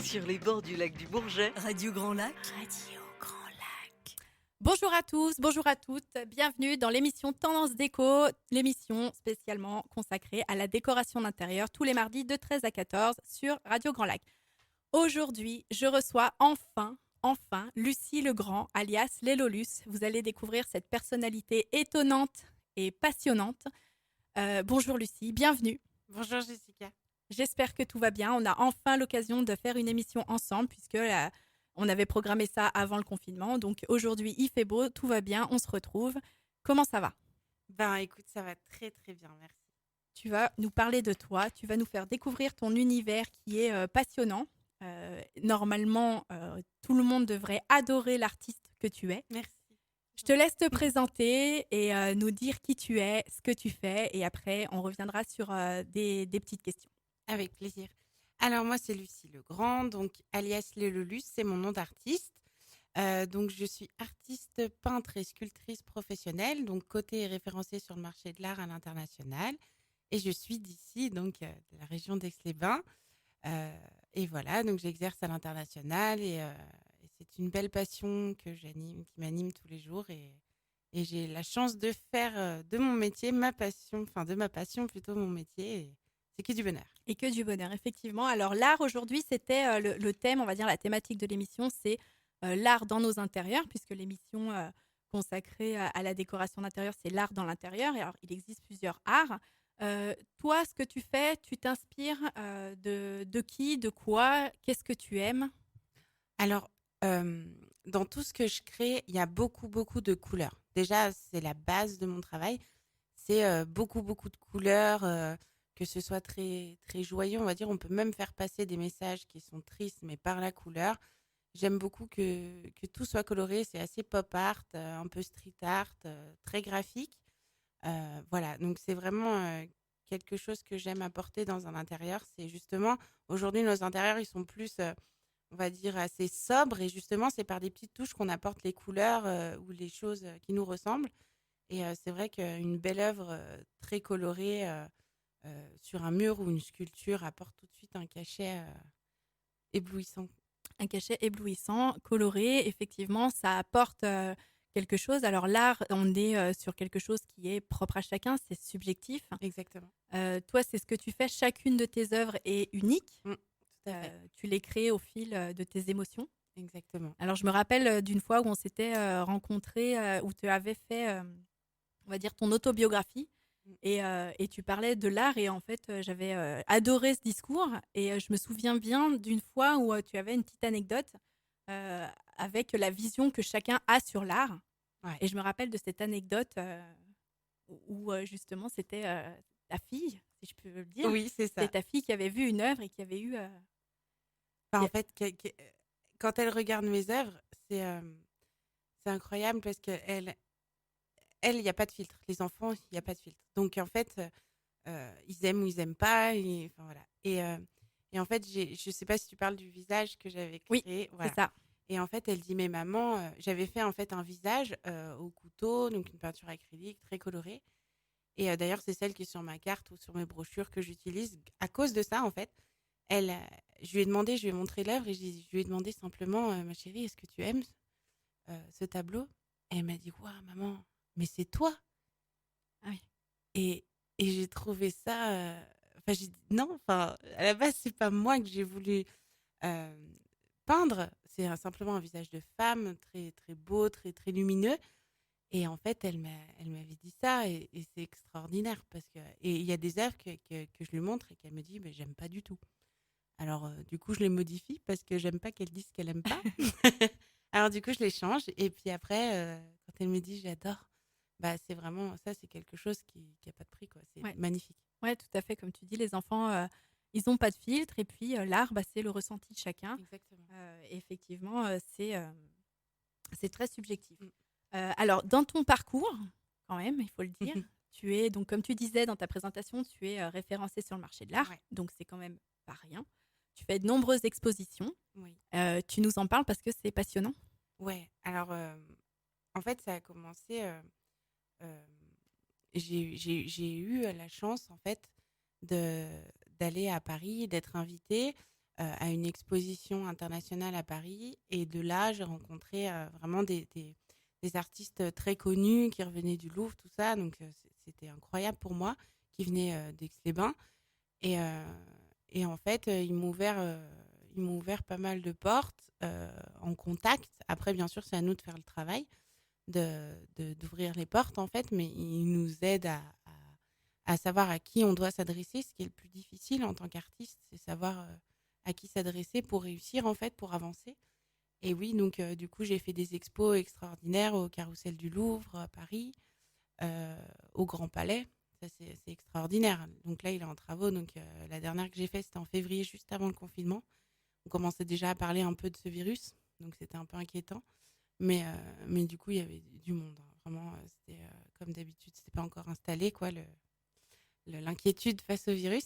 sur les bords du lac du Bourget. Radio Grand Lac. Radio Grand Lac. Bonjour à tous, bonjour à toutes. Bienvenue dans l'émission Tendance Déco, l'émission spécialement consacrée à la décoration d'intérieur tous les mardis de 13 à 14 sur Radio Grand Lac. Aujourd'hui, je reçois enfin Lucie Legrand, alias Lélolus. Vous allez découvrir cette personnalité étonnante et passionnante. Bonjour Lucie, bienvenue. Bonjour Jessica. J'espère que tout va bien. On a enfin l'occasion de faire une émission ensemble puisque on avait programmé ça avant le confinement. Donc aujourd'hui, il fait beau, tout va bien, on se retrouve. Comment ça va ? Ben écoute, ça va très très bien, merci. Tu vas nous parler de toi, tu vas nous faire découvrir ton univers qui est passionnant. Normalement, tout le monde devrait adorer l'artiste que tu es. Merci. Je te laisse te présenter et nous dire qui tu es, ce que tu fais. Et après, on reviendra sur des petites questions. Avec plaisir. Alors moi c'est Lucie Legrand, donc alias Lélolus, c'est mon nom d'artiste. Donc je suis artiste peintre et sculptrice professionnelle, donc cotée et référencée sur le marché de l'art à l'international. Et je suis d'ici, donc de la région d'Aix-les-Bains. Et voilà, donc j'exerce à l'international et c'est une belle passion que j'anime, qui m'anime tous les jours et j'ai la chance de faire de mon métier ma passion, enfin de ma passion plutôt mon métier. Et c'est que du bonheur. Et que du bonheur, effectivement. Alors l'art aujourd'hui, c'était le thème, on va dire la thématique de l'émission, c'est l'art dans nos intérieurs, puisque l'émission consacrée à la décoration d'intérieur, c'est l'art dans l'intérieur. Et alors il existe plusieurs arts. Toi, ce que tu fais, tu t'inspires de qui, de quoi, qu'est-ce que tu aimes ? Alors, dans tout ce que je crée, il y a beaucoup, beaucoup de couleurs. Déjà, c'est la base de mon travail. C'est beaucoup, beaucoup de couleurs, que ce soit très, très joyeux, on va dire. On peut même faire passer des messages qui sont tristes, mais par la couleur. J'aime beaucoup que tout soit coloré. C'est assez pop art, un peu street art, très graphique. Voilà, donc c'est vraiment quelque chose que j'aime apporter dans un intérieur. C'est justement, aujourd'hui, nos intérieurs, ils sont plus on va dire, assez sobre. Et justement, c'est par des petites touches qu'on apporte les couleurs ou les choses qui nous ressemblent. Et c'est vrai qu'une belle œuvre très colorée sur un mur ou une sculpture apporte tout de suite un cachet éblouissant. Un cachet éblouissant, coloré, effectivement, ça apporte quelque chose. Alors l'art, on est sur quelque chose qui est propre à chacun, c'est subjectif. Exactement. Toi, c'est ce que tu fais. Chacune de tes œuvres est unique. Tout à fait. Tu les crées au fil de tes émotions. Exactement. Alors, je me rappelle d'une fois où on s'était rencontrés, où tu avais fait, on va dire, ton autobiographie. Mm. Et tu parlais de l'art. Et en fait, j'avais adoré ce discours. Et je me souviens bien d'une fois où tu avais une petite anecdote euh, avec la vision que chacun a sur l'art. Ouais. Et je me rappelle de cette anecdote où justement, c'était ta fille, si je peux le dire. Oui, c'est ça. C'est ta fille qui avait vu une œuvre et qui avait eu... Enfin, en fait, quand elle regarde mes œuvres, c'est incroyable parce que elle, il n'y a pas de filtre. Les enfants, il n'y a pas de filtre. Donc, en fait, ils aiment ou ils n'aiment pas. Et, enfin, voilà. Et en fait, je ne sais pas si tu parles du visage que j'avais Oui, créé. Voilà. c'est ça. Et en fait, elle dit, mais maman, j'avais fait en fait un visage au couteau, donc une peinture acrylique très colorée. Et d'ailleurs, c'est celle qui est sur ma carte ou sur mes brochures que j'utilise. À cause de ça, en fait, je lui ai demandé, je lui ai montré l'œuvre et je lui ai demandé simplement, ma chérie, est-ce que tu aimes ce tableau? Et elle m'a dit, waouh, maman, mais c'est toi. Ah oui. Et j'ai trouvé ça. Enfin, j'ai dit, non, enfin, à la base, c'est pas moi que j'ai voulu euh, peindre. C'est simplement un visage de femme très, très beau, très, très lumineux. Et en fait, elle m'avait dit ça et c'est extraordinaire parce que et il y a des œuvres que je lui montre et qu'elle me dit mais j'aime pas du tout. Alors du coup, je les modifie parce que j'aime pas qu'elle dise qu'elle aime pas. Alors du coup, je les change et puis après quand elle me dit j'adore, bah c'est vraiment ça, c'est quelque chose qui a pas de prix quoi, c'est Ouais. magnifique. Ouais, tout à fait. Comme tu dis, les enfants, ils n'ont pas de filtre. Et puis, l'art, bah, c'est le ressenti de chacun. Exactement. Effectivement, c'est très subjectif. Mm. Alors, dans ton parcours, quand même, il faut le dire, tu es, donc, comme tu disais dans ta présentation, tu es référencée sur le marché de l'art. Ouais. Donc, c'est quand même pas rien. Tu fais de nombreuses expositions. Oui. Tu nous en parles parce que c'est passionnant. Ouais. Alors en fait, ça a commencé euh, j'ai eu la chance en fait de d'aller à Paris, d'être invitée à une exposition internationale à Paris. Et de là, j'ai rencontré vraiment des artistes très connus qui revenaient du Louvre, tout ça. Donc, c'était incroyable pour moi, qui venaient d'Aix-les-Bains. Et, et en fait, ils m'ont ouvert pas mal de portes en contact. Après, bien sûr, c'est à nous de faire le travail, d'ouvrir les portes, en fait. Mais ils nous aident à savoir à qui on doit s'adresser. Ce qui est le plus difficile en tant qu'artiste, c'est savoir à qui s'adresser pour réussir, en fait, pour avancer. Et oui, donc du coup, j'ai fait des expos extraordinaires au Carrousel du Louvre à Paris, au Grand Palais. Ça, c'est extraordinaire. Donc là, il est en travaux. Donc la dernière que j'ai faite, c'était en février, juste avant le confinement. On commençait déjà à parler un peu de ce virus. Donc c'était un peu inquiétant. Mais du coup, il y avait du monde, hein. Vraiment, c'était comme d'habitude, c'était pas encore installé, quoi, l'inquiétude face au virus.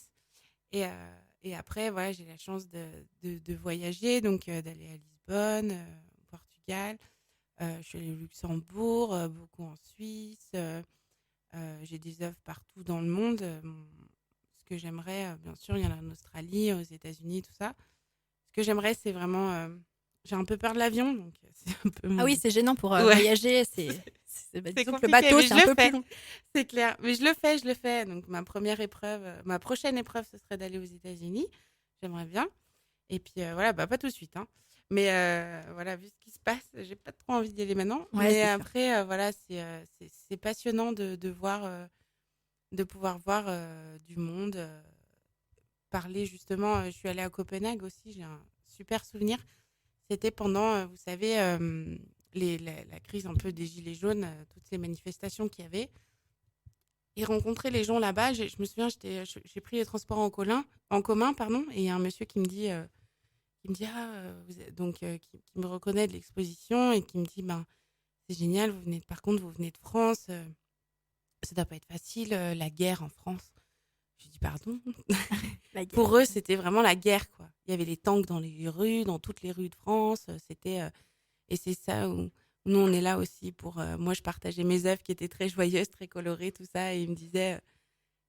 Et après, voilà, j'ai la chance de voyager, donc d'aller à Lisbonne, au Portugal. Je suis allée au Luxembourg, beaucoup en Suisse. J'ai des œuvres partout dans le monde. Ce que j'aimerais, bien sûr, il y en a en Australie, aux États-Unis, tout ça. Ce que j'aimerais, c'est vraiment... j'ai un peu peur de l'avion, donc c'est un peu Ah oui, mon... c'est gênant pour Ouais. voyager. C'est Disons que le compliqué, bateau, mais c'est je un le peu fais. plus long. C'est clair. Mais je le fais. Donc, ma prochaine épreuve, ce serait d'aller aux États-Unis. J'aimerais bien. Et puis, voilà, bah, pas tout de suite, hein. Mais voilà, vu ce qui se passe, j'ai pas trop envie d'y aller maintenant. Ouais, Mais c'est sûr. après, voilà, c'est passionnant de voir, de pouvoir voir du monde, parler justement. Je suis allée à Copenhague aussi, j'ai un super souvenir. C'était pendant, vous savez, la crise un peu des Gilets jaunes, toutes ces manifestations qu'il y avait. Et rencontrer les gens là-bas, je me souviens, j'ai pris les transports en commun, pardon, et il y a un monsieur qui me dit, qui me reconnaît de l'exposition et qui me dit, ben, c'est génial, vous venez de France, ça doit pas être facile, la guerre en France. Je dis, pardon. La guerre. Pour eux, c'était vraiment la guerre, quoi. Il y avait les tanks dans les rues, dans toutes les rues de France. Et c'est ça où nous, on est là aussi pour. Moi, je partageais mes œuvres qui étaient très joyeuses, très colorées, tout ça. Et il me disait,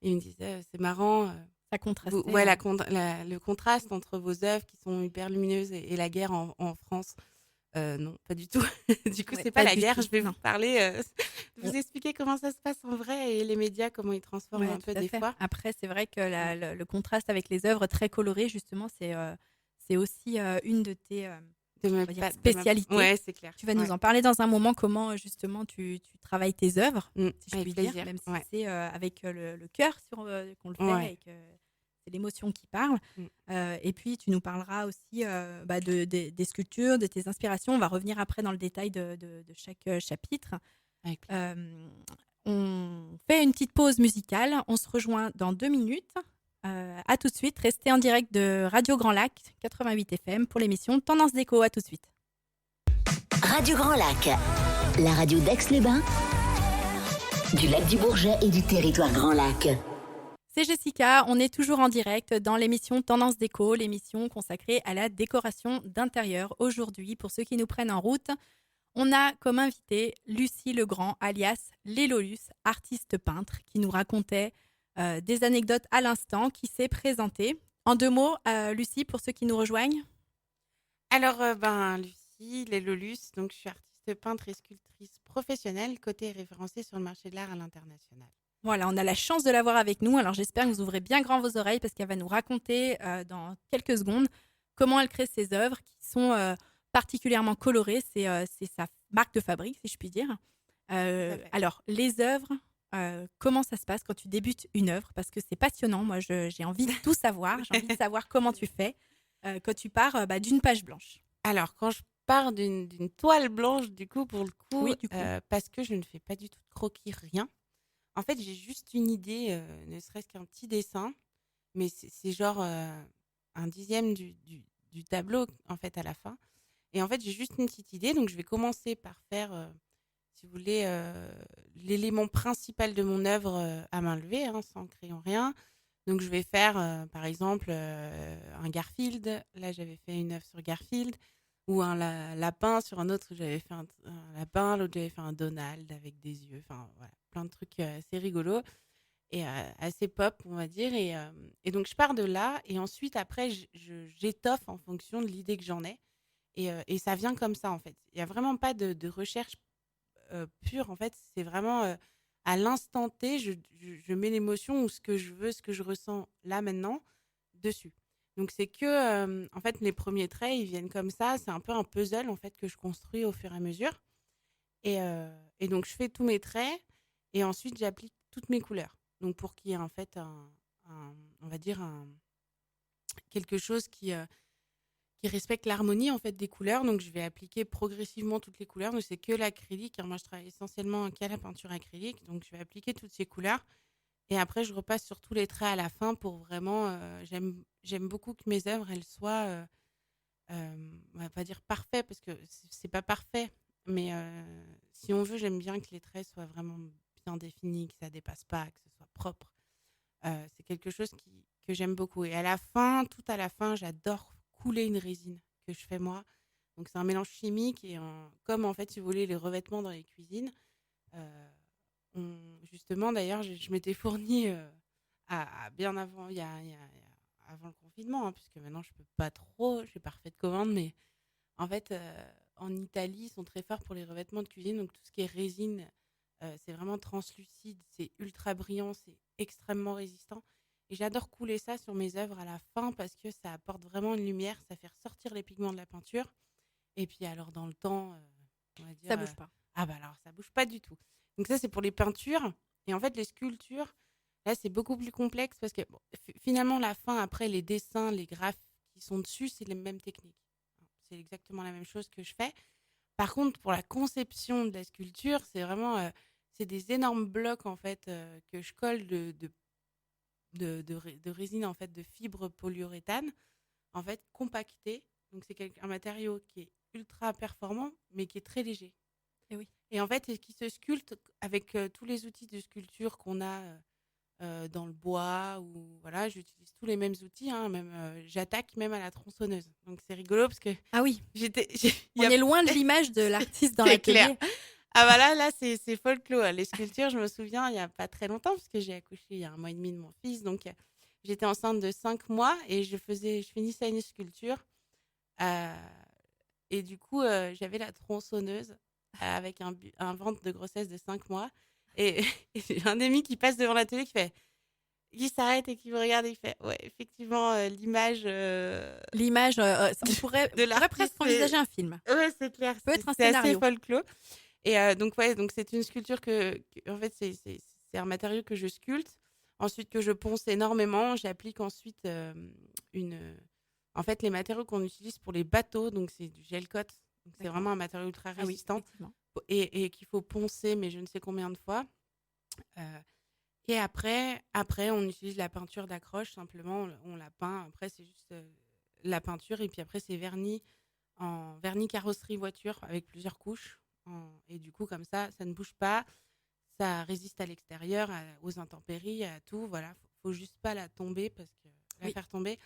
c'est marrant. Ça contrastait. Ouais, le contraste entre vos œuvres qui sont hyper lumineuses et la guerre en France. Non, pas du tout. Du coup, Ouais, c'est pas la du guerre. tout, Je vais non. vous parler, de vous expliquer comment ça se passe en vrai et les médias, comment ils transforment Ouais, un peu tout à des fait. fois. Après, c'est vrai que le contraste avec les œuvres très colorées, justement, c'est aussi une de tes De on ma va dire, pa- de ma- spécialités. Ouais, c'est clair. Tu vas Ouais. nous en parler dans un moment, comment justement tu travailles tes œuvres, si je Avec puis dire, plaisir. même si Ouais. c'est avec le cœur qu'on le fait Ouais. et que c'est l'émotion qui parle. Mm. Et puis, tu nous parleras aussi des sculptures, de tes inspirations. On va revenir après dans le détail de chaque chapitre. Avec plaisir. On fait une petite pause musicale. On se rejoint dans 2 minutes. À tout de suite. Restez en direct de Radio Grand Lac 88 FM pour l'émission Tendance Déco. À tout de suite. Radio Grand Lac, la radio d'Aix-les-Bains, du lac du Bourget et du territoire Grand Lac. C'est Jessica, on est toujours en direct dans l'émission Tendance Déco, l'émission consacrée à la décoration d'intérieur. Aujourd'hui, pour ceux qui nous prennent en route, on a comme invité Lucie Legrand, alias Lélolus, artiste peintre, qui nous racontait des anecdotes à l'instant, qui s'est présentée. En 2 mots, Lucie, pour ceux qui nous rejoignent. Alors, Lucie Lélolus, donc je suis artiste peintre et sculptrice professionnelle, côté référencée sur le marché de l'art à l'international. Voilà, on a la chance de l'avoir avec nous. Alors j'espère que vous ouvrez bien grand vos oreilles parce qu'elle va nous raconter dans quelques secondes comment elle crée ses œuvres qui sont particulièrement colorées. C'est sa marque de fabrique, si je puis dire. Alors, les œuvres, comment ça se passe quand tu débutes une œuvre? Parce que c'est passionnant. Moi, j'ai envie de tout savoir. J'ai envie de savoir comment tu fais quand tu pars d'une page blanche. Alors, quand je pars d'une toile blanche, du coup, pour le coup, Oui, du coup. parce que je ne fais pas du tout de croquis, rien. En fait, j'ai juste une idée, ne serait-ce qu'un petit dessin, mais c'est genre un dixième du tableau, en fait, à la fin. Et en fait, j'ai juste une petite idée, donc je vais commencer par faire, si vous voulez, l'élément principal de mon œuvre à main levée, hein, sans crayon, rien. Donc, je vais faire, par exemple, un Garfield. Là, j'avais fait une œuvre sur Garfield. Ou un lapin sur un autre, j'avais fait un lapin. L'autre, j'avais fait un Donald avec des yeux. Enfin, voilà, plein de trucs assez rigolos. et assez pop, on va dire. Et donc, je pars de là. Et ensuite, après, j'étoffe en fonction de l'idée que j'en ai. Et ça vient comme ça, en fait. Il n'y a vraiment pas de recherche pure. En fait, c'est vraiment à l'instant T, je mets l'émotion ou ce que je veux, ce que je ressens là, maintenant, dessus. Donc, c'est que, en fait, les premiers traits, ils viennent comme ça. C'est un peu un puzzle, en fait, que je construis au fur et à mesure. Et donc, je fais tous mes traits et ensuite, j'applique toutes mes couleurs. Donc, pour qu'il y ait en fait on va dire, quelque chose qui respecte l'harmonie en fait des couleurs. Donc, je vais appliquer progressivement toutes les couleurs. Donc, c'est que l'acrylique, hein. Moi, je travaille essentiellement qu'à la peinture acrylique. Donc, je vais appliquer toutes ces couleurs. Et après, je repasse sur tous les traits à la fin pour vraiment... j'aime beaucoup que mes œuvres, elles soient... on va pas dire parfait parce que c'est pas parfait, mais si on veut, j'aime bien que les traits soient vraiment bien définis, que ça dépasse pas, que ce soit propre. C'est quelque chose que j'aime beaucoup. Et à la fin, tout à la fin, j'adore couler une résine que je fais moi. Donc c'est un mélange chimique et comme en fait, si vous voulez, les revêtements dans les cuisines. Justement, d'ailleurs, je m'étais fournie bien avant, avant le confinement, hein, puisque maintenant je peux pas trop, j'ai pas refait de commande, mais en fait, en Italie, ils sont très forts pour les revêtements de cuisine, donc tout ce qui est résine, c'est vraiment translucide, c'est ultra brillant, c'est extrêmement résistant. Et j'adore couler ça sur mes œuvres à la fin parce que ça apporte vraiment une lumière, ça fait ressortir les pigments de la peinture. Et puis alors dans le temps, on va dire... Ça bouge pas. Ah bah alors ça bouge pas du tout. Donc ça c'est pour les peintures. Et en fait les sculptures, là c'est beaucoup plus complexe parce que finalement la fin, après les dessins, les graphes qui sont dessus, c'est les mêmes techniques. C'est exactement la même chose que je fais. Par contre pour la conception de la sculpture, c'est vraiment c'est des énormes blocs en fait que je colle de résine en fait de fibres polyuréthane en fait compactées. Donc c'est un matériau qui est ultra performant mais qui est très léger. Et oui. Et en fait, qui se sculpte avec tous les outils de sculpture qu'on a dans le bois. Ou voilà, j'utilise tous les mêmes outils. Hein, même, j'attaque même à la tronçonneuse. Donc c'est rigolo parce que Ah oui, on y a- est loin de l'image de l'artiste dans C'est l'atelier. clair. Ah bah là c'est folklore. Les sculptures, je me souviens, il n'y a pas très longtemps, parce que j'ai accouché il y a 1 mois et demi de mon fils. Donc j'étais enceinte de 5 mois et je finissais une sculpture. Euh, et du coup, j'avais la tronçonneuse avec un ventre de grossesse de 5 mois. Et, et j'ai un ami qui passe devant l'atelier qui s'arrête et qui me regarde et il fait ouais, effectivement, l'image L'image, on pourrait de l'artiste, presque envisager un film. ouais, c'est clair, Peut être un c'est assez scénario. folklore. Et donc ouais, donc c'est une sculpture en fait c'est un matériau que je sculpte, ensuite que je ponce énormément. J'applique ensuite en fait les matériaux qu'on utilise pour les bateaux, donc c'est du gel coat. Donc c'est vraiment un matériau ultra Ah oui, résistant effectivement. et qu'il faut poncer, mais je ne sais combien de fois. Et après, on utilise la peinture d'accroche, simplement, on la peint. Après, c'est juste la peinture, et puis après, c'est verni en vernis carrosserie voiture avec plusieurs couches. Et du coup, comme ça ne bouge pas, ça résiste à l'extérieur, aux intempéries, à tout. Voilà, faut juste pas la faire tomber,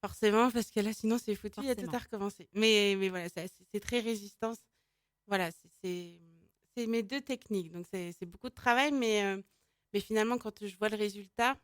forcément, parce que là, sinon, c'est foutu, il y a tout à recommencer. Mais voilà, c'est très résistant. Voilà, c'est mes 2 techniques. Donc, c'est beaucoup de travail, mais finalement, quand je vois le résultat,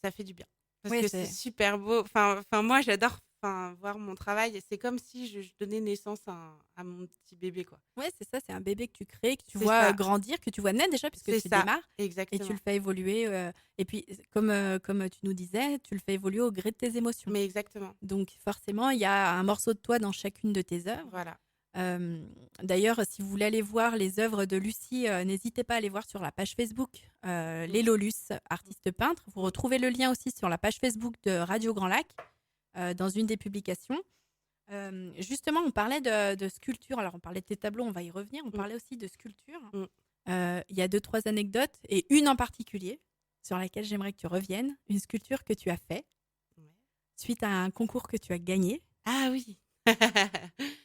ça fait du bien. Parce Ouais, que c'est super beau. Enfin, moi, j'adore voir mon travail. C'est comme si je donnais naissance à mon petit bébé, quoi. Ouais, c'est ça, c'est un bébé que tu crées, que tu C'est vois ça. grandir, que tu vois naître déjà, puisque C'est tu ça, démarres, et exactement. tu le fais évoluer. Et puis, comme tu nous disais, tu le fais évoluer au gré de tes émotions. Mais exactement. Donc, forcément, il y a un morceau de toi dans chacune de tes œuvres. Voilà. D'ailleurs, si vous voulez aller voir les œuvres de Lucie, n'hésitez pas à aller voir sur la page Facebook Les Lolus, artiste peintre. Vous retrouvez le lien aussi sur la page Facebook de Radio Grand Lac, dans une des publications. Justement, on parlait de sculpture. Alors, on parlait de tes tableaux, on va y revenir. On parlait aussi de sculpture. Il y a 2-3 anecdotes, et une en particulier sur laquelle j'aimerais que tu reviennes. Une sculpture que tu as faite suite à un concours que tu as gagné. Ah oui.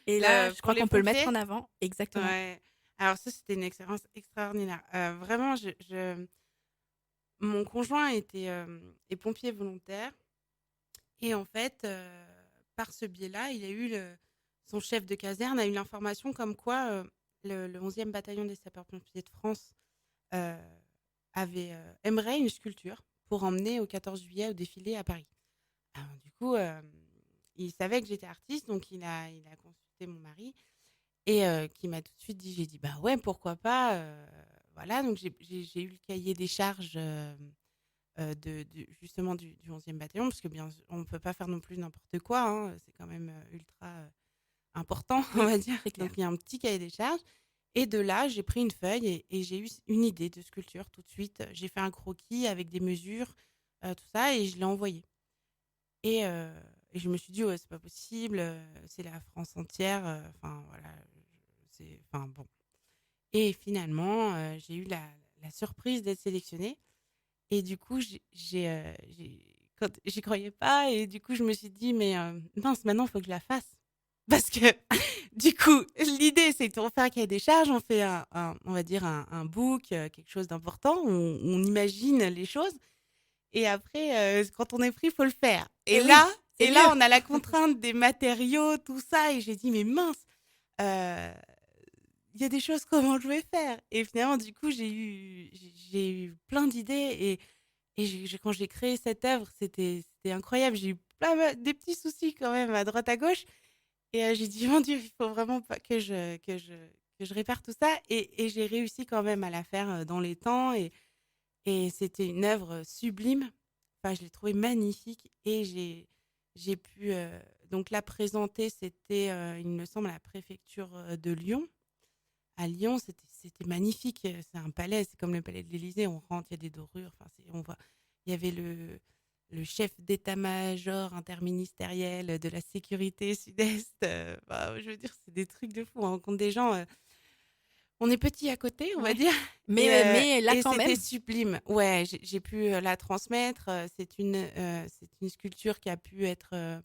Et là, je pour crois les qu'on peut le pompiers. mettre en avant. Exactement. Ouais. Alors ça, c'était une expérience extraordinaire. Vraiment, mon conjoint est pompier volontaire. Et en fait, par ce biais-là, il a eu son chef de caserne a eu l'information comme quoi le 11e bataillon des sapeurs-pompiers de France aimerait une sculpture pour emmener au 14 juillet au défilé à Paris. Alors, du coup, il savait que j'étais artiste, donc il a consulté mon mari et qui m'a tout de suite dit, j'ai dit, bah ouais, pourquoi pas. Voilà, donc j'ai eu le cahier des charges justement du 11e bataillon, parce que bien, on ne peut pas faire non plus n'importe quoi, hein, c'est quand même ultra important, on va dire. c'est clair. Donc il y a un petit cahier des charges. Et de là, j'ai pris une feuille et j'ai eu une idée de sculpture tout de suite. J'ai fait un croquis avec des mesures, tout ça, et je l'ai envoyé. Et je me suis dit, ouais, c'est pas possible, c'est la France entière. Enfin, voilà, enfin, bon. Et finalement, j'ai eu la surprise d'être sélectionnée. Et du coup, j'y croyais pas. Et du coup, je me suis dit, mais mince, maintenant, il faut que je la fasse. Parce que, du coup, l'idée, c'est qu'on fait un cahier des charges, on fait on va dire un book, quelque chose d'important, on imagine les choses. Et après, quand on est pris, il faut le faire. Et oui, Là, c'est mieux. on a la contrainte des matériaux, tout ça. Et j'ai dit, mais mince, euh, il y a des choses, comment je vais faire? Et finalement, du coup, j'ai eu plein d'idées. Et quand j'ai créé cette œuvre, c'était incroyable. J'ai eu des petits soucis quand même à droite à gauche. Et j'ai dit, mon Dieu, il faut vraiment pas que je répare tout ça. Et j'ai réussi quand même à la faire dans les temps. Et c'était une œuvre sublime. Enfin, je l'ai trouvée magnifique. Et j'ai pu donc la présenter. C'était, il me semble, à la préfecture de Lyon. À Lyon, c'était magnifique. C'est un palais, c'est comme le palais de l'Élysée. On rentre, il y a des dorures. Enfin, on voit. Il y avait le chef d'état-major interministériel de la sécurité sud-est. Bah, je veux dire, c'est des trucs de fou. On rencontre des gens. On est petit à côté, on va Ouais. dire. Mais là, Et quand c'était même. sublime. Ouais, j'ai pu la transmettre. C'est une sculpture qui a pu être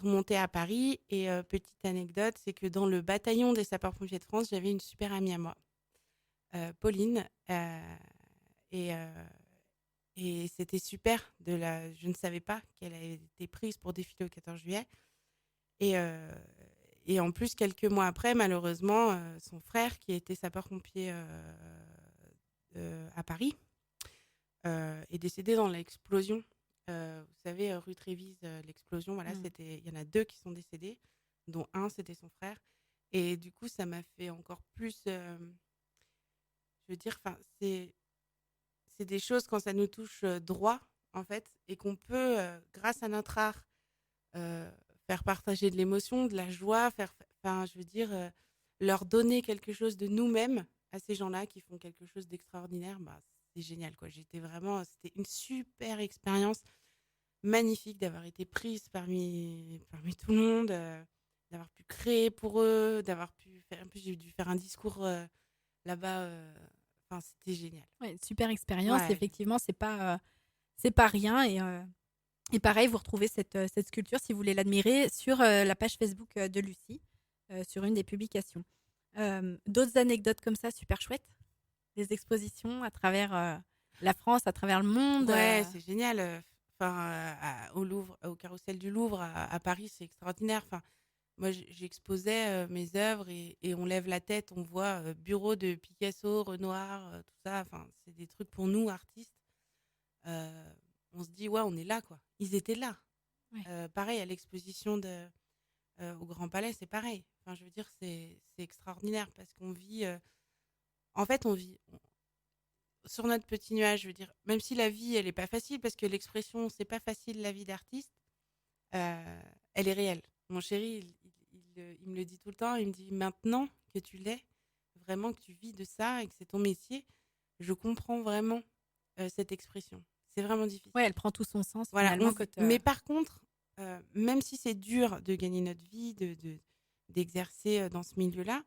montée à Paris. Et petite anecdote, c'est que dans le bataillon des sapeurs-pompiers de France, j'avais une super amie à moi, Pauline. Et, euh, et c'était super. Je ne savais pas qu'elle avait été prise pour défiler au 14 juillet. Et, euh, et en plus, quelques mois après, malheureusement, son frère, qui était sapeur-pompier à Paris, est décédé dans l'explosion. Vous savez, rue Trévise, l'explosion, voilà, il y en a 2 qui sont décédés, dont un, c'était son frère. Et du coup, ça m'a fait encore plus... je veux dire, c'est des choses quand ça nous touche droit, en fait, et qu'on peut, grâce à notre art, euh, faire partager de l'émotion, de la joie, enfin, je veux dire, leur donner quelque chose de nous-mêmes à ces gens-là qui font quelque chose d'extraordinaire, bah, c'est génial, quoi. C'était une super expérience, magnifique d'avoir été prise parmi tout le monde, d'avoir pu créer pour eux, d'avoir pu faire, en plus, j'ai dû faire un discours là-bas, enfin, c'était génial. Ouais, une super expérience. Ouais. Effectivement, c'est pas rien. Et pareil, vous retrouvez cette sculpture, si vous voulez l'admirer, sur la page Facebook de Lucie, sur une des publications. D'autres anecdotes comme ça, super chouettes? Des expositions à travers la France, à travers le monde. Ouais, c'est génial. Enfin, au Louvre, au Carrousel du Louvre à Paris, c'est extraordinaire. Enfin, moi, j'exposais mes œuvres et on lève la tête, on voit bureau de Picasso, Renoir, tout ça. Enfin, c'est des trucs pour nous, artistes. Euh, on se dit, ouais, on est là, quoi. Ils étaient là. Ouais. Pareil, à l'exposition au Grand Palais, c'est pareil. Enfin, je veux dire, c'est extraordinaire parce qu'on vit... en fait, on vit sur notre petit nuage, je veux dire. Même si la vie, elle n'est pas facile, parce que l'expression, c'est pas facile, la vie d'artiste, elle est réelle. Mon chéri, il me le dit tout le temps. Il me dit, maintenant que tu l'es, vraiment que tu vis de ça et que c'est ton métier, je comprends vraiment cette expression. C'est vraiment difficile. Ouais, elle prend tout son sens Voilà, finalement. mais par contre, même si c'est dur de gagner notre vie, d'exercer dans ce milieu-là,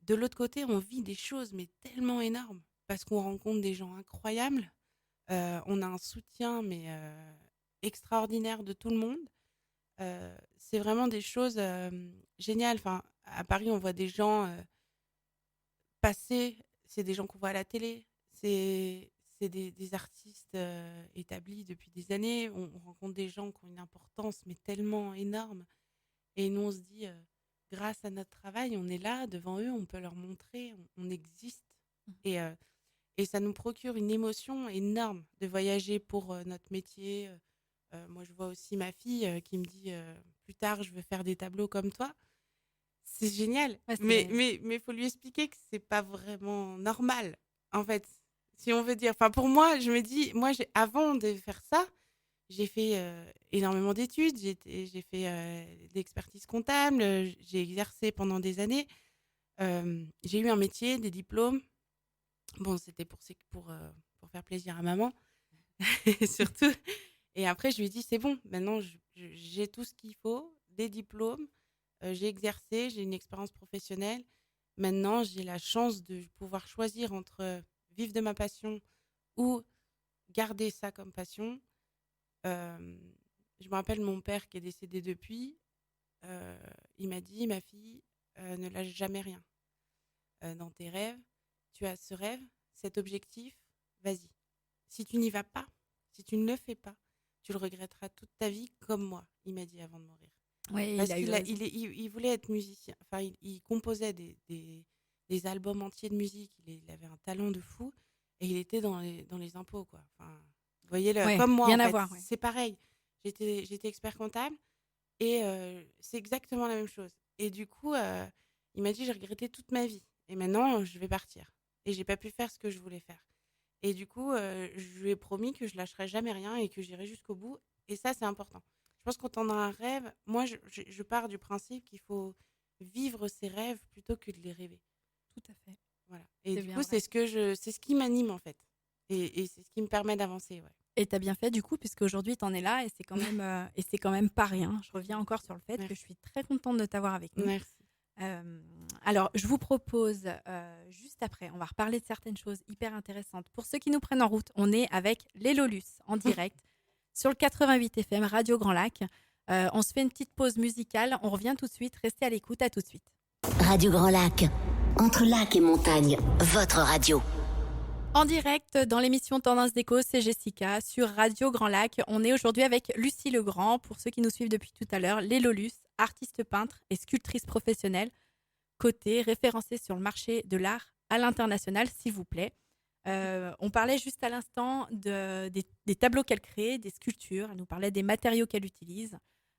de l'autre côté, on vit des choses mais tellement énormes parce qu'on rencontre des gens incroyables. On a un soutien mais extraordinaire de tout le monde. C'est vraiment des choses géniales. Enfin, à Paris, on voit des gens passer. C'est des gens qu'on voit à la télé. C'est des artistes établis depuis des années. On rencontre des gens qui ont une importance mais tellement énorme. Et nous, on se dit, grâce à notre travail, on est là devant eux, on peut leur montrer, on existe. Et Et ça nous procure une émotion énorme de voyager pour notre métier. Moi, je vois aussi ma fille qui me dit plus tard, je veux faire des tableaux comme toi. C'est génial. Ouais, Mais faut lui expliquer que c'est pas vraiment normal. En fait, si on veut dire. Enfin, pour moi, je me dis, moi, avant de faire ça, j'ai fait énormément d'études. J'ai fait de l'expertise comptable. J'ai exercé pendant des années. J'ai eu un métier, des diplômes. Bon, c'était pour faire plaisir à maman, surtout. Et après, je lui ai dit, c'est bon, maintenant, j'ai tout ce qu'il faut, des diplômes, j'ai exercé, j'ai une expérience professionnelle. Maintenant, j'ai la chance de pouvoir choisir entre vivre de ma passion ou garder ça comme passion. Euh, je me rappelle mon père qui est décédé depuis. Il m'a dit, ma fille, ne lâche jamais rien. Dans tes rêves, tu as ce rêve, cet objectif, vas-y. Si tu n'y vas pas, si tu ne le fais pas, tu le regretteras toute ta vie comme moi, il m'a dit avant de mourir. Ouais, Parce il a eu qu'il raison. il voulait être musicien, enfin il composait des albums entiers de musique, il avait un talent de fou et il était dans les impôts, quoi. Enfin, vous voyez, Ouais, comme moi rien en à fait, voir. Ouais. c'est pareil. J'étais expert comptable et c'est exactement la même chose. Et du coup, il m'a dit, j'ai regretté toute ma vie et maintenant je vais partir. Et j'ai pas pu faire ce que je voulais faire. Et du coup, je lui ai promis que je lâcherais jamais rien et que j'irais jusqu'au bout. Et ça, c'est important. Je pense que quand on a un rêve, moi, je pars du principe qu'il faut vivre ses rêves plutôt que de les rêver. Tout à fait. Voilà. Et C'est du bien coup, vrai. c'est ce qui m'anime en fait. Et c'est ce qui me permet d'avancer. Ouais. Et tu as bien fait du coup, puisque aujourd'hui tu en es là et c'est quand même pas rien. Je reviens encore sur le fait que je Merci. suis très contente de t'avoir avec nous. Merci. Alors, je vous propose, juste après, on va reparler de certaines choses hyper intéressantes. Pour ceux qui nous prennent en route, on est avec les Lolus en direct sur le 88 FM Radio Grand Lac. On se fait une petite pause musicale. On revient tout de suite. Restez à l'écoute. À tout de suite. Radio Grand Lac. Entre lac et montagne, votre radio. En direct dans l'émission Tendance Déco, c'est Jessica sur Radio Grand Lac. On est aujourd'hui avec Lucie Legrand. Pour ceux qui nous suivent depuis tout à l'heure, les Lolus, artiste peintre et sculptrice professionnelle, cotée, référencée sur le marché de l'art à l'international, s'il vous plaît. On parlait juste à l'instant des tableaux qu'elle crée, des sculptures. Elle nous parlait des matériaux qu'elle utilise.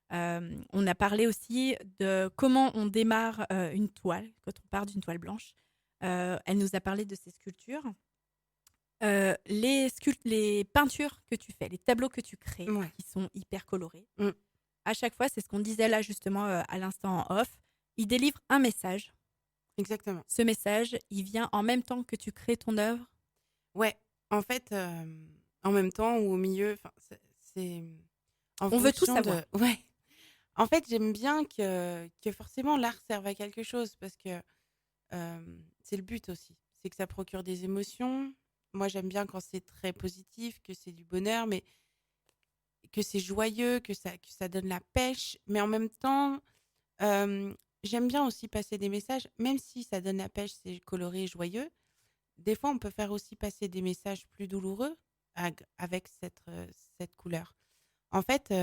On a parlé aussi de comment on démarre une toile, quand on part d'une toile blanche. Elle nous a parlé de ses sculptures. Les peintures que tu fais, les tableaux que tu crées, Ouais. qui sont hyper colorés. Mm. À chaque fois, c'est ce qu'on disait là justement à l'instant en off. Il délivre un message. Exactement. Ce message, il vient en même temps que tu crées ton œuvre. Ouais. En fait, en même temps ou au milieu, c'est en On veut tout fonction savoir. Ouais. En fait, j'aime bien que forcément l'art serve à quelque chose parce que c'est le but aussi. C'est que ça procure des émotions. Moi, j'aime bien quand c'est très positif, que c'est du bonheur, mais que c'est joyeux, que ça donne la pêche. Mais en même temps, j'aime bien aussi passer des messages, même si ça donne la pêche, c'est coloré et joyeux. Des fois, on peut faire aussi passer des messages plus douloureux avec cette couleur. En fait,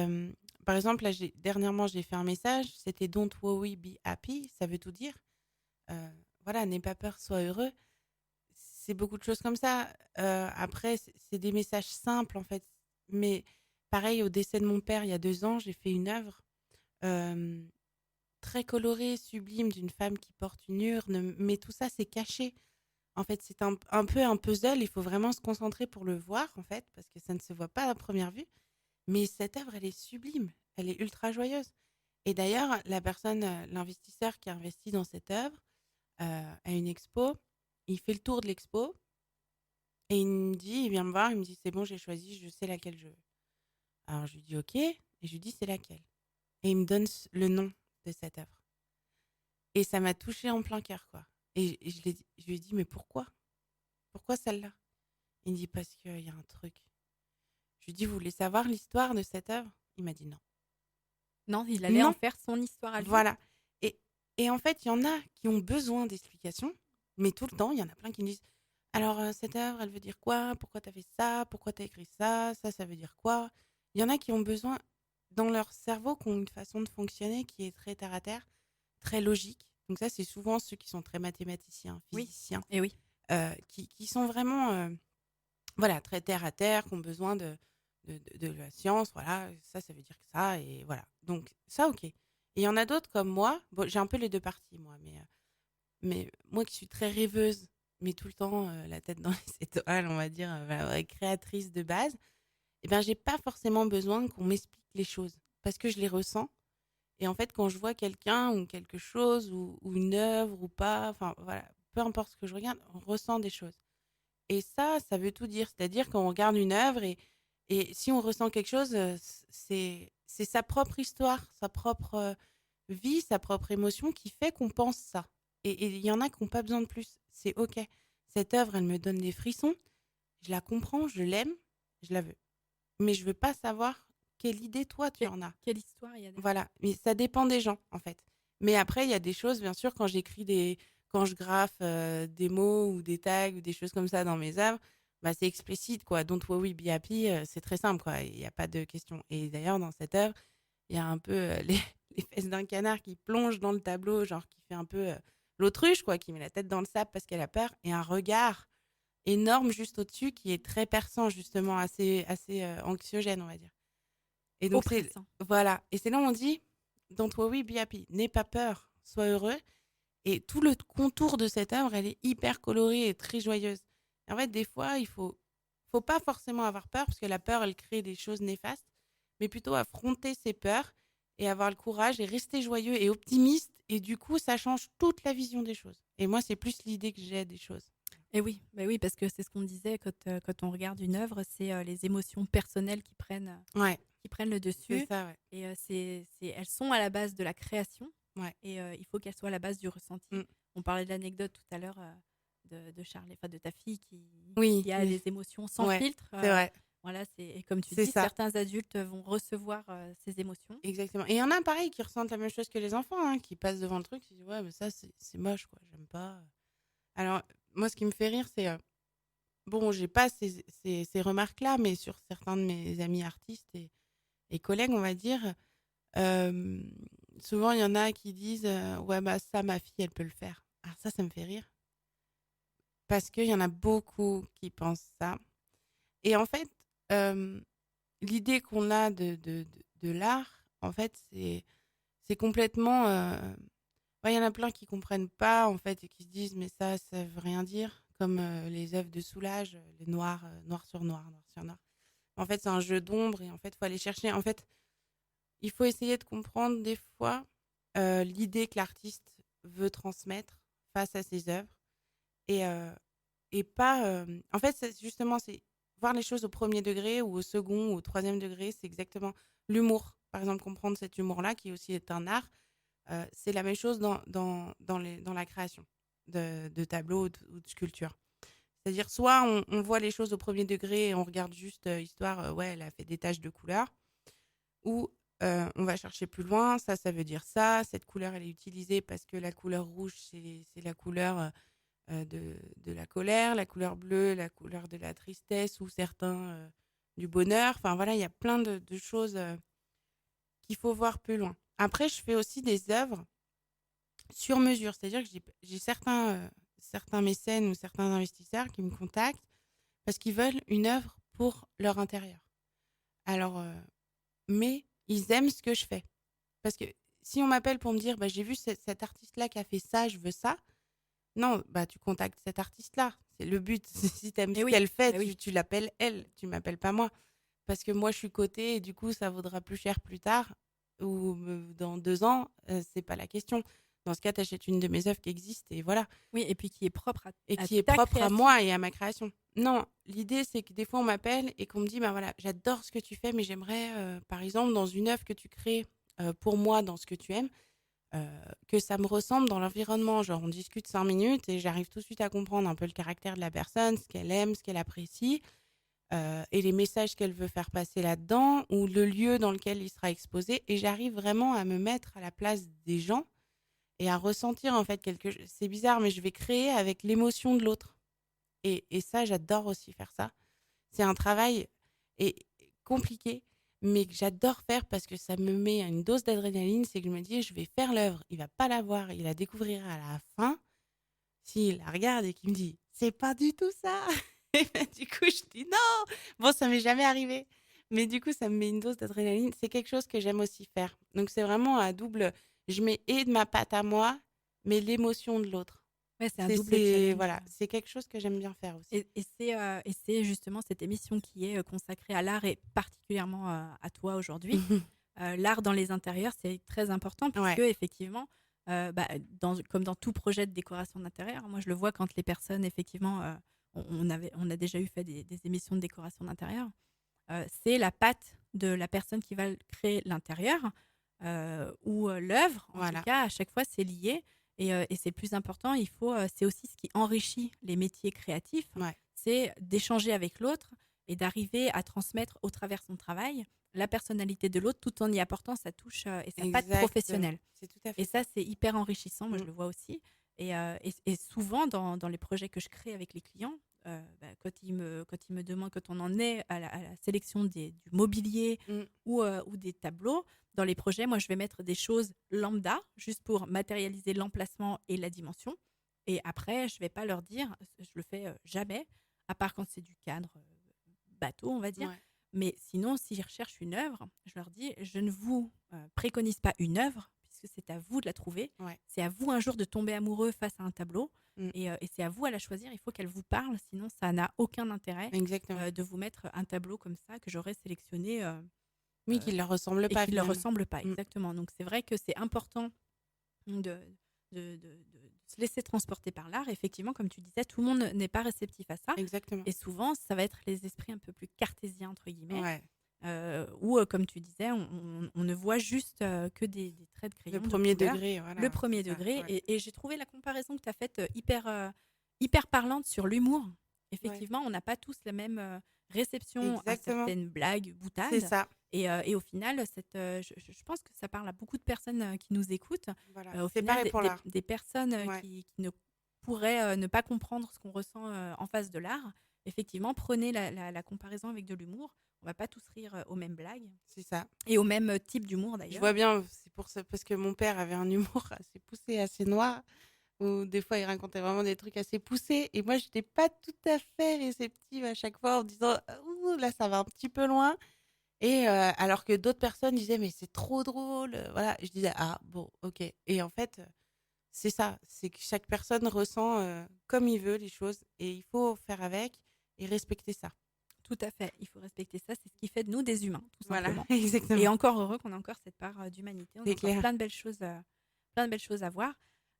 par exemple, là, dernièrement, j'ai fait un message, c'était Don't worry, be happy, ça veut tout dire. Voilà, n'aie pas peur, sois heureux. C'est beaucoup de choses comme ça. Après, c'est des messages simples, en fait. Mais pareil, au décès de mon père, il y a 2 ans, j'ai fait une œuvre très colorée, sublime, d'une femme qui porte une urne. Mais tout ça, c'est caché. En fait, c'est un peu un puzzle. Il faut vraiment se concentrer pour le voir, en fait, parce que ça ne se voit pas à première vue. Mais cette œuvre, elle est sublime. Elle est ultra joyeuse. Et d'ailleurs, la personne, l'investisseur qui a investi dans cette œuvre, à une expo, il fait le tour de l'expo et il vient me voir, il me dit, c'est bon, j'ai choisi, je sais laquelle je veux. Alors, je lui dis, ok, et je lui dis, c'est laquelle? Et il me donne le nom de cette œuvre. Et ça m'a touchée en plein cœur, quoi. Et je lui ai dit, mais pourquoi? Pourquoi celle-là? Il me dit, parce qu'il y a un truc. Je lui dis, vous voulez savoir l'histoire de cette œuvre? Il m'a dit non. Non, il allait Non. en faire son histoire à lui. Voilà. Et en fait, il y en a qui ont besoin d'explications, mais tout le temps, il y en a plein qui me disent, alors cette œuvre, elle veut dire quoi? Pourquoi tu as fait ça? Pourquoi tu as écrit ça? Ça veut dire quoi? Il y en a qui ont besoin, dans leur cerveau, qui ont une façon de fonctionner qui est très terre à terre, très logique. Donc ça, c'est souvent ceux qui sont très mathématiciens, Oui. physiciens. Et oui. qui sont vraiment voilà, très terre à terre, qui ont besoin de la science, voilà, ça veut dire que ça, et voilà. Donc ça, ok. Et il y en a d'autres comme moi, bon, j'ai un peu les deux parties, moi, mais moi qui suis très rêveuse, mais tout le temps la tête dans les étoiles, on va dire, voilà, créatrice de base, eh ben, j'ai pas forcément besoin qu'on m'explique les choses, parce que je les ressens. Et en fait, quand je vois quelqu'un ou quelque chose, ou une œuvre ou pas, enfin voilà, peu importe ce que je regarde, on ressent des choses. Et ça veut tout dire. C'est-à-dire qu'on regarde une œuvre et si on ressent quelque chose, c'est sa propre histoire, sa propre vie, sa propre émotion qui fait qu'on pense ça. Et il y en a qui n'ont pas besoin de plus. C'est OK. Cette œuvre, elle me donne des frissons. Je la comprends, je l'aime, je la veux. Mais je veux pas savoir quelle idée toi tu en as. Quelle histoire il y a derrière. Voilà, mais ça dépend des gens en fait. Mais après, il y a des choses, bien sûr, quand je graffe des mots ou des tags ou des choses comme ça dans mes œuvres, bah, c'est explicite quoi. Don't worry, be happy, c'est très simple quoi. Il n'y a pas de question. Et d'ailleurs, dans cette œuvre, il y a un peu les fesses d'un canard qui plonge dans le tableau, genre qui fait un peu l'autruche quoi, qui met la tête dans le sable parce qu'elle a peur, et un regard énorme juste au-dessus qui est très perçant justement, assez anxiogène on va dire. Et donc Oppressant. voilà, et c'est là où on dit don't worry, be happy, n'aie pas peur, sois heureux. Et tout le contour de cette œuvre, elle est hyper colorée et très joyeuse. Et en fait, des fois, il faut pas forcément avoir peur, parce que la peur, elle crée des choses néfastes, mais plutôt affronter ses peurs et avoir le courage et rester joyeux et optimiste. Et du coup, ça change toute la vision des choses. Et moi, c'est plus l'idée que j'ai des choses. Et oui, bah oui, parce que c'est ce qu'on disait quand on regarde une œuvre, c'est les émotions personnelles Ouais, qui prennent le dessus. c'est ça, ouais. Et elles sont à la base de la création. Ouais. Et il faut qu'elles soient à la base du ressenti. Mm. On parlait de l'anecdote tout à l'heure de Charlie, enfin de ta fille Oui, qui a oui. des émotions sans Ouais, filtre. c'est vrai. Voilà, et comme tu C'est dis, ça. certains adultes vont recevoir ces émotions. Exactement. Et il y en a pareil qui ressentent la même chose que les enfants, hein, qui passent devant le truc, qui disent ouais, mais ça c'est moche, quoi, j'aime pas. Alors, moi, ce qui me fait rire, c'est bon, j'ai pas ces remarques-là, mais sur certains de mes amis artistes et collègues, on va dire, euh, souvent il y en a qui disent ouais, bah ça, ma fille, elle peut le faire. Alors, ça me fait rire. Parce qu'il y en a beaucoup qui pensent ça. Et en fait, euh, l'idée qu'on a de l'art, en fait, c'est complètement. Ouais, il y en a plein qui comprennent pas, en fait, et qui se disent, mais ça veut rien dire. Comme les œuvres de Soulage, les noirs, noir sur noir, noir sur noir. En fait, c'est un jeu d'ombre, et en fait, il faut aller chercher. En fait, il faut essayer de comprendre des fois l'idée que l'artiste veut transmettre face à ses œuvres. Et, et pas. En fait, justement, c'est voir les choses au premier degré ou au second ou au troisième degré. C'est exactement l'humour. Par exemple, comprendre cet humour-là, qui aussi est un art, c'est la même chose dans la création de tableaux ou de sculptures. C'est-à-dire, soit on voit les choses au premier degré et on regarde juste histoire, ouais, elle a fait des taches de couleur, ou on va chercher plus loin, ça veut dire ça, cette couleur, elle est utilisée parce que la couleur rouge, c'est la couleur de la colère, la couleur bleue, la couleur de la tristesse, ou certains du bonheur. Enfin voilà, il y a plein de choses qu'il faut voir plus loin. Après, je fais aussi des œuvres sur mesure, c'est-à-dire que j'ai certains mécènes ou certains investisseurs qui me contactent parce qu'ils veulent une œuvre pour leur intérieur. Alors, mais ils aiment ce que je fais. Parce que si on m'appelle pour me dire, bah, j'ai vu cet artiste-là qui a fait ça, je veux ça, non, bah tu contactes cet artiste-là. C'est le but. Si tu aimes ce qu'elle fait, tu l'appelles elle, tu m'appelles pas moi. Parce que moi, je suis cotée et du coup, ça vaudra plus cher plus tard ou dans 2 ans, c'est pas la question. Dans ce cas, tu achètes une de mes œuvres qui existe et voilà. Oui, et puis qui est propre à moi et à ma création. Non, l'idée, c'est que des fois, on m'appelle et qu'on me dit, bah voilà, j'adore ce que tu fais, mais j'aimerais, par exemple, dans une œuvre que tu crées pour moi, dans ce que tu aimes, que ça me ressemble dans l'environnement. Genre, on discute 5 minutes et j'arrive tout de suite à comprendre un peu le caractère de la personne, ce qu'elle aime, ce qu'elle apprécie, et les messages qu'elle veut faire passer là-dedans, ou le lieu dans lequel il sera exposé. Et j'arrive vraiment à me mettre à la place des gens et à ressentir en fait quelque chose. C'est bizarre, mais je vais créer avec l'émotion de l'autre. Et ça, j'adore aussi faire ça. C'est un travail compliqué, mais que j'adore faire parce que ça me met une dose d'adrénaline. C'est que je me dis, je vais faire l'œuvre, il va pas la voir, il la découvrira à la fin. S'il la regarde et qu'il me dit, c'est pas du tout ça. Et ben, du coup, je dis non. Bon, ça m'est jamais arrivé. Mais du coup, ça me met une dose d'adrénaline. C'est quelque chose que j'aime aussi faire. Donc, c'est vraiment un double. Je mets et de ma patte à moi, mais l'émotion de l'autre. Ouais, c'est un double challenge. Voilà, c'est quelque chose que j'aime bien faire aussi. Et c'est justement cette émission qui est consacrée à l'art et particulièrement à toi aujourd'hui. L'art dans les intérieurs, c'est très important puisque Ouais. effectivement, comme dans tout projet de décoration d'intérieur, moi je le vois quand les personnes, effectivement, on a déjà fait des émissions de décoration d'intérieur, c'est la patte de la personne qui va créer l'intérieur ou l'œuvre. En Voilà. tout cas, à chaque fois, c'est lié. Et c'est le plus important, c'est aussi ce qui enrichit les métiers créatifs, Ouais. c'est d'échanger avec l'autre et d'arriver à transmettre au travers son travail la personnalité de l'autre tout en y apportant sa touche et sa patte Exactement. professionnelle. C'est tout à fait Et ça, c'est hyper enrichissant, moi je Mm. le vois aussi. Et souvent, dans les projets que je crée avec les clients, quand ils me demandent, quand on en est à la sélection du mobilier Mm. ou des tableaux, dans les projets, moi je vais mettre des choses lambda, juste pour matérialiser l'emplacement et la dimension. Et après, je ne vais pas leur dire, je le fais jamais, à part quand c'est du cadre bateau, on va dire. Ouais. Mais sinon, s'ils recherchent une œuvre, je leur dis, je ne vous préconise pas une œuvre, puisque c'est à vous de la trouver. Ouais. C'est à vous un jour de tomber amoureux face à un tableau. Mm. Et c'est à vous à la choisir. Il faut qu'elle vous parle, sinon ça n'a aucun intérêt Exactement. de vous mettre un tableau comme ça que j'aurais sélectionné Oui, qui ne leur ressemble et pas. qui ne leur finalement. ressemble pas. Mm. Exactement. Donc c'est vrai que c'est important de se laisser transporter par l'art. Effectivement, comme tu disais, tout le monde n'est pas réceptif à ça. Exactement. Et souvent, ça va être les esprits un peu plus cartésiens, entre guillemets, Ouais. où, comme tu disais, on ne voit juste que des traits de crayon. Le de premier couleur. degré. Voilà, Le premier c'est ça, degré. ouais. Et j'ai trouvé la comparaison que tu as faite hyper parlante sur l'humour. Effectivement, on n'a pas tous la même réception à Exactement. certaines blagues, boutades. C'est ça. Et au final, je pense que ça parle à beaucoup de personnes qui nous écoutent. Voilà. Au C'est final, pareil pour l'art. des personnes Ouais. qui ne pourraient ne pas comprendre ce qu'on ressent en face de l'art. Effectivement, prenez la comparaison avec de l'humour. On va pas tous rire aux mêmes blagues C'est ça. et au même type d'humour Je d'ailleurs. vois bien, c'est pour ça, parce que mon père avait un humour assez poussé, assez noir, où des fois il racontait vraiment des trucs assez poussés, et moi j'étais pas tout à fait réceptive à chaque fois en disant ouh, là ça va un petit peu loin, et alors que d'autres personnes disaient mais c'est trop drôle, voilà, je disais ah bon ok, et en fait c'est ça, c'est que chaque personne ressent comme il veut les choses, et il faut faire avec et respecter ça. Tout à fait. Il faut respecter ça. C'est ce qui fait de nous des humains, tout Voilà, simplement. exactement. Et encore heureux qu'on a encore cette part d'humanité. On a C'est encore clair. plein de belles choses à voir.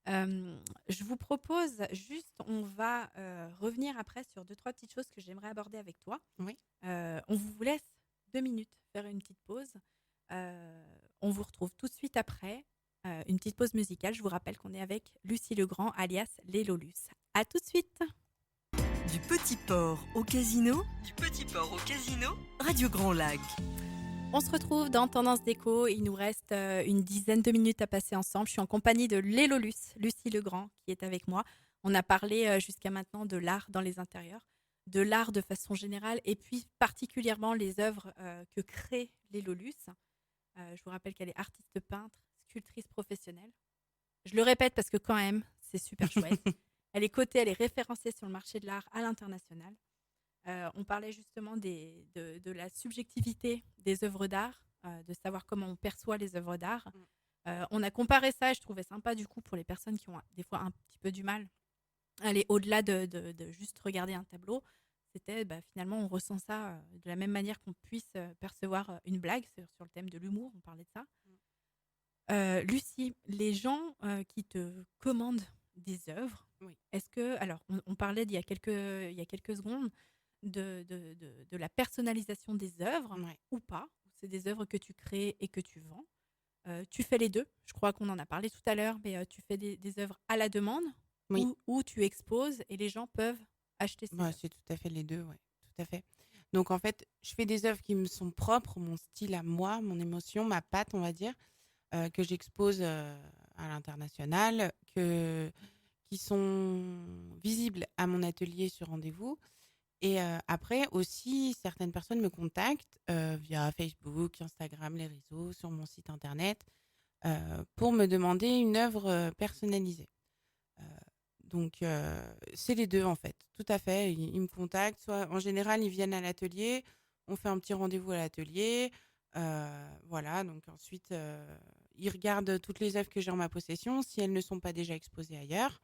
Je vous propose juste, on va revenir après sur 2-3 petites choses que j'aimerais aborder avec toi. Oui. On vous laisse 2 minutes faire une petite pause. On vous retrouve tout de suite après une petite pause musicale. Je vous rappelle qu'on est avec Lucie Legrand, alias Lélolus. À tout de suite. Du Petit Port au Casino, Radio Grand Lac. On se retrouve dans Tendance Déco. Il nous reste une dizaine de minutes à passer ensemble. Je suis en compagnie de Lélolus, Lucie Legrand, qui est avec moi. On a parlé jusqu'à maintenant de l'art dans les intérieurs, de l'art de façon générale, et puis particulièrement les œuvres que crée Lélolus. Je vous rappelle qu'elle est artiste peintre, sculptrice professionnelle. Je le répète parce que quand même, c'est super chouette. Elle est cotée, elle est référencée sur le marché de l'art à l'international. On parlait justement de la subjectivité des œuvres d'art, de savoir comment on perçoit les œuvres d'art. On a comparé ça, et je trouvais sympa du coup pour les personnes qui ont des fois un petit peu du mal à aller au-delà de juste regarder un tableau. C'était finalement on ressent ça de la même manière qu'on puisse percevoir une blague sur le thème de l'humour, on parlait de ça. Lucie, les gens qui te commandent des œuvres, Oui. est-ce que, alors on parlait il y a quelques secondes de la personnalisation des œuvres Ouais. ou pas, c'est des œuvres que tu crées et que tu vends. Tu fais les deux, je crois qu'on en a parlé tout à l'heure, mais tu fais des œuvres à la demande Oui. ou tu exposes et les gens peuvent acheter ces œuvres. C'est tout à fait les deux, ouais, tout à fait. Donc en fait, je fais des œuvres qui me sont propres, mon style à moi, mon émotion, ma patte, on va dire, que j'expose à l'international, qui sont visibles à mon atelier sur rendez-vous. Et après aussi, certaines personnes me contactent via Facebook, Instagram, les réseaux, sur mon site internet, pour me demander une œuvre personnalisée. Donc, c'est les deux en fait, tout à fait. Ils me contactent, soit en général, ils viennent à l'atelier, on fait un petit rendez-vous à l'atelier. Voilà, donc ensuite, ils regardent toutes les œuvres que j'ai en ma possession, si elles ne sont pas déjà exposées ailleurs.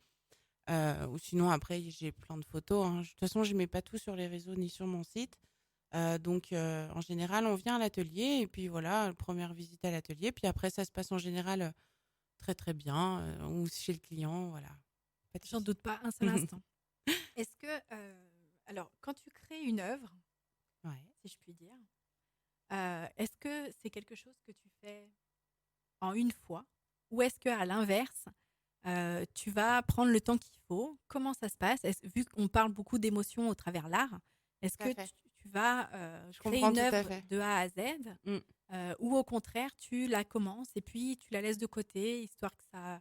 Ou sinon, après, j'ai plein de photos, hein. De toute façon, je ne mets pas tout sur les réseaux ni sur mon site. Donc, en général, on vient à l'atelier et puis voilà, première visite à l'atelier. Puis après, ça se passe en général très très bien, ou chez le client, voilà. Pas de J'en souci. doute pas un seul instant. Est-ce que, alors, quand tu crées une œuvre, Ouais. si je puis dire, est-ce que c'est quelque chose que tu fais en une fois ou est-ce que à l'inverse, tu vas prendre le temps qu'il faut? Comment ça se passe? Vu qu'on parle beaucoup d'émotions au travers l'art, est-ce Tout à que fait. tu vas Je créer comprends une tout à œuvre fait. de A à Z Mm. ou au contraire, tu la commences et puis tu la laisses de côté histoire que ça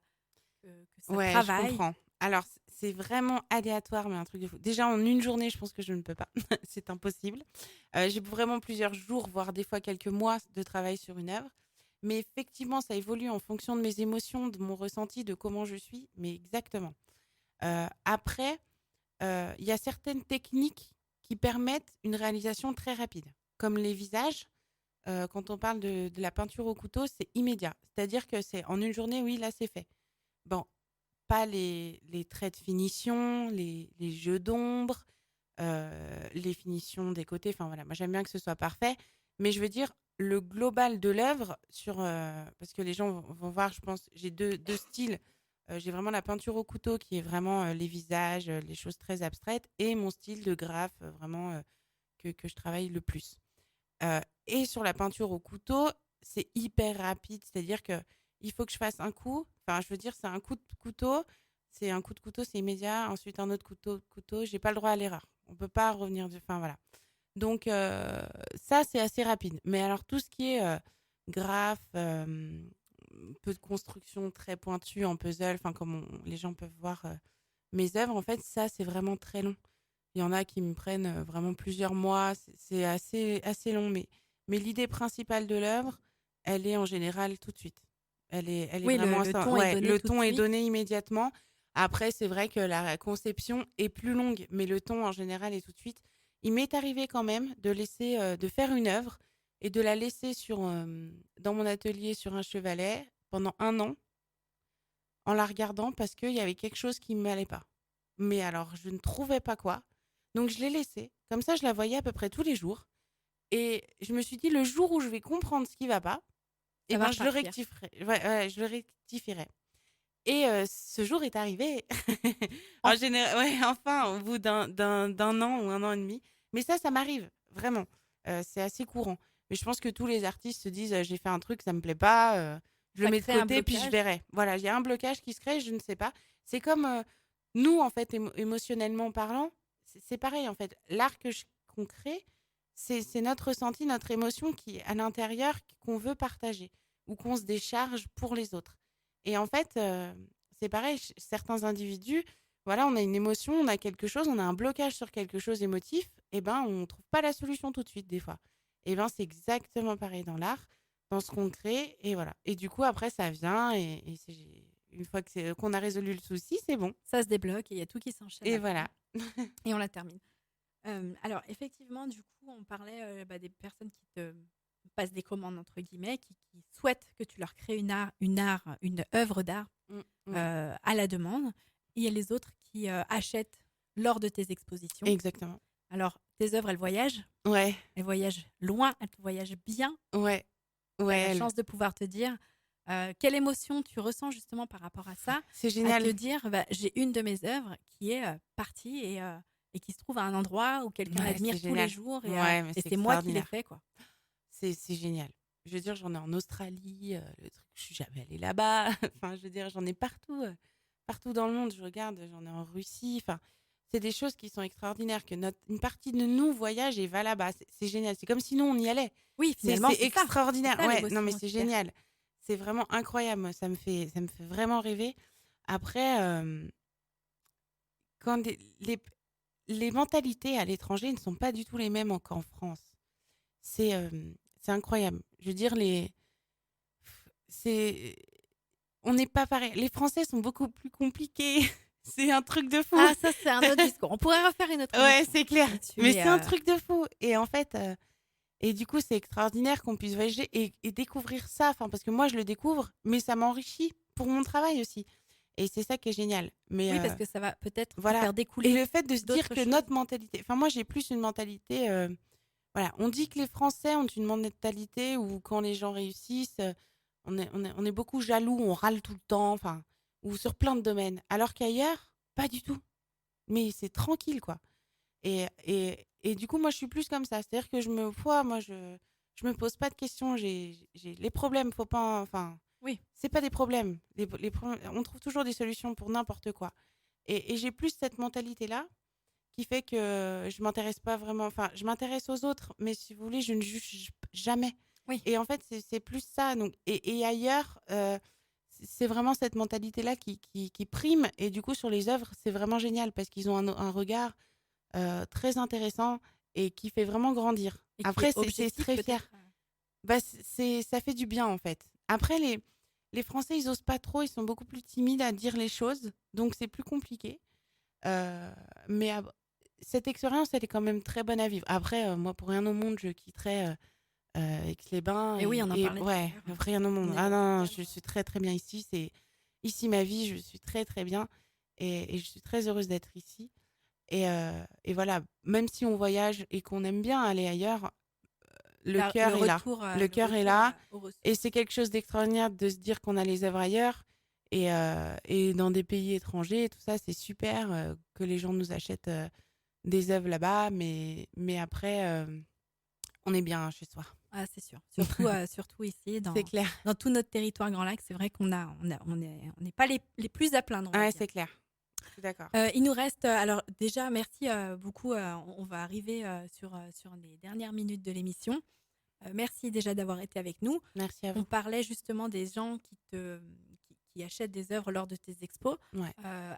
Ouais, je travaille? comprends. Alors, c'est vraiment aléatoire, mais un truc de fou. Déjà, en une journée, je pense que je ne peux pas. C'est impossible. J'ai vraiment plusieurs jours, voire des fois quelques mois de travail sur une œuvre. Mais effectivement, ça évolue en fonction de mes émotions, de mon ressenti, de comment je suis. Mais exactement. Après, il y a certaines techniques qui permettent une réalisation très rapide, comme les visages. Quand on parle de la peinture au couteau, c'est immédiat. C'est-à-dire que c'est en une journée, oui, là, c'est fait. Bon, pas les traits de finition, les jeux d'ombre, les finitions des côtés. Enfin voilà, moi j'aime bien que ce soit parfait. Mais je veux dire, le global de l'œuvre, parce que les gens vont voir, je pense, j'ai deux styles. J'ai vraiment la peinture au couteau qui est vraiment les visages, les choses très abstraites, et mon style de graphe, vraiment que je travaille le plus. Et sur la peinture au couteau, c'est hyper rapide, c'est-à-dire que il faut que je fasse un coup. Enfin, je veux dire, c'est un coup de couteau, c'est immédiat. Ensuite, un autre couteau. J'ai pas le droit à l'erreur. On peut pas revenir. Enfin voilà. Donc ça, c'est assez rapide. Mais alors tout ce qui est graphe, peu de construction très pointue en puzzle, enfin comme les gens peuvent voir mes œuvres, en fait, ça, c'est vraiment très long. Il y en a qui me prennent vraiment plusieurs mois. C'est assez long. Mais l'idée principale de l'œuvre, elle est en général tout de suite. Elle est Oui, vraiment le ça. ton est Ouais, donné le tout de ton est suite. donné immédiatement. Après, c'est vrai que la conception est plus longue, mais le ton en général est tout de suite. Il m'est arrivé quand même de faire une œuvre et de la laisser dans mon atelier sur un chevalet pendant 1 an en la regardant parce qu'il y avait quelque chose qui ne m'allait pas. Mais alors, je ne trouvais pas quoi. Donc, je l'ai laissée. Comme ça, je la voyais à peu près tous les jours. Et je me suis dit, le jour où je vais comprendre ce qui ne va pas, eh Ça va ben, je le repartir. rectifierai. Ouais, ouais, je le rectifierai. Et ce jour est arrivé. En Enfin. général, ouais, enfin, au bout d'un an ou 1 an et demi. Mais ça m'arrive, vraiment. C'est assez courant. Mais je pense que tous les artistes se disent, j'ai fait un truc, ça me plaît pas, je le Ça mets de crée un côté, puis je blocage. verrai. Voilà, il y a un blocage qui se crée, je ne sais pas. C'est comme nous, en fait, émotionnellement parlant, c'est pareil, en fait. L'art qu'on crée, c'est notre ressenti, notre émotion qui est à l'intérieur, qu'on veut partager ou qu'on se décharge pour les autres. Et en fait, c'est pareil, certains individus, voilà, on a une émotion, on a quelque chose, on a un blocage sur quelque chose émotif, et ben on trouve pas la solution tout de suite des fois. Et ben c'est exactement pareil dans l'art, dans ce qu'on crée, et voilà. Et du coup après ça vient et une fois qu'on a résolu le souci, c'est bon. Ça se débloque et il y a tout qui s'enchaîne Et après voilà. et on la termine. Alors effectivement, du coup, on parlait, des personnes qui te passent des commandes entre guillemets, qui souhaitent que tu leur crées une œuvre d'art, Ouais, à la demande. Et il y a les autres qui, achètent lors de tes expositions. exactement. Alors tes œuvres, Ouais, elles voyagent loin, elles voyagent bien. ouais, Tu as ouais, la chance de pouvoir te dire, quelle émotion tu ressens justement par rapport à ça? c'est À te génial. dire: «Bah, j'ai une de mes œuvres qui est, partie et qui se trouve à un endroit où quelqu'un Ouais, c'est l'admire tous les génial. jours Ouais, mais et c'est c'est moi qui l'ai extraordinaire. fait, quoi». C'est génial. Je veux dire, j'en ai en Australie, le truc, je suis jamais allée là-bas. Enfin, je veux dire, j'en ai partout, partout dans le monde. Je regarde, j'en ai en Russie. Enfin, c'est des choses qui sont extraordinaires. Que une partie de nous voyage et va là-bas. C'est génial. C'est comme si nous on y allait. Oui, C'est finalement, c'est c'est ça. C'est extraordinaire. ça Ouais, non l'émotion mais c'est aussi derrière. génial. C'est vraiment incroyable. Moi, ça me fait vraiment rêver. Après, quand les mentalités à l'étranger ne sont pas du tout les mêmes qu'en France. C'est c'est incroyable. Je veux dire, c'est on n'est pas pareil. Les Français sont beaucoup plus compliqués. C'est un truc de fou. Ah, ça, c'est un autre discours. On pourrait refaire une autre Ouais, émission c'est clair. là-dessus, Mais c'est un truc de fou. Et en fait, et du coup, c'est extraordinaire qu'on puisse voyager et découvrir ça. Enfin, parce que moi, je le découvre, mais ça m'enrichit pour mon travail aussi. Et c'est ça qui est génial. Mais Oui, parce que ça va peut-être voilà. faire Et découler le fait de se dire d'autres que choses. notre mentalité. Enfin, moi, j'ai plus une mentalité. Voilà, on dit que les Français ont une mentalité où quand les gens réussissent, on est beaucoup jaloux, on râle tout le temps, enfin, ou sur plein de domaines. Alors qu'ailleurs, pas du tout. Mais c'est tranquille, quoi. Et du coup, moi, je suis plus comme ça. C'est-à-dire que je me pose pas de questions. J'ai les problèmes, faut pas, enfin, Oui. c'est pas des problèmes. Les problèmes. On trouve toujours des solutions pour n'importe quoi. Et j'ai plus cette mentalité-là qui fait que je m'intéresse pas vraiment. Enfin, je m'intéresse aux autres, mais si vous voulez, je ne juge jamais. Oui. Et en fait, c'est plus ça. Donc, et ailleurs, c'est vraiment cette mentalité-là qui prime. Et du coup, sur les œuvres, c'est vraiment génial parce qu'ils ont un regard très intéressant et qui fait vraiment grandir. Et qui Après, est c'est objectif, très fier. peut-être. Bah, ça fait du bien, en fait. Après, les Français, ils osent pas trop. Ils sont beaucoup plus timides à dire les choses. Donc, c'est plus compliqué. Mais cette expérience, elle est quand même très bonne à vivre. Après, moi, pour rien au monde, je quitterais Aix-les-Bains. Et oui, on en parlait tout à Ouais, l'heure. rien au monde. On est Ah non, vraiment- je suis très, très bien ici. C'est ici ma vie. Je suis très, très bien. Et je suis très heureuse d'être ici. Et voilà, même si on voyage et qu'on aime bien aller ailleurs, le cœur est là. Le cœur est là. Et c'est quelque chose d'extraordinaire de se dire qu'on a les œuvres ailleurs et dans des pays étrangers. Tout ça, c'est super que les gens nous achètent des œuvres là-bas. Mais après, on est bien chez soi. Ah, c'est sûr. Surtout, surtout ici, C'est clair. dans tout notre territoire Grand Lac, c'est vrai on n'est pas les plus à plaindre. On va Ouais, dire. c'est clair. Je suis d'accord. Il nous reste, alors déjà, merci beaucoup. On va arriver sur les dernières minutes de l'émission. Merci déjà d'avoir été avec nous. Merci à On vous. parlait justement des gens qui achètent des œuvres lors de tes expos. Ouais.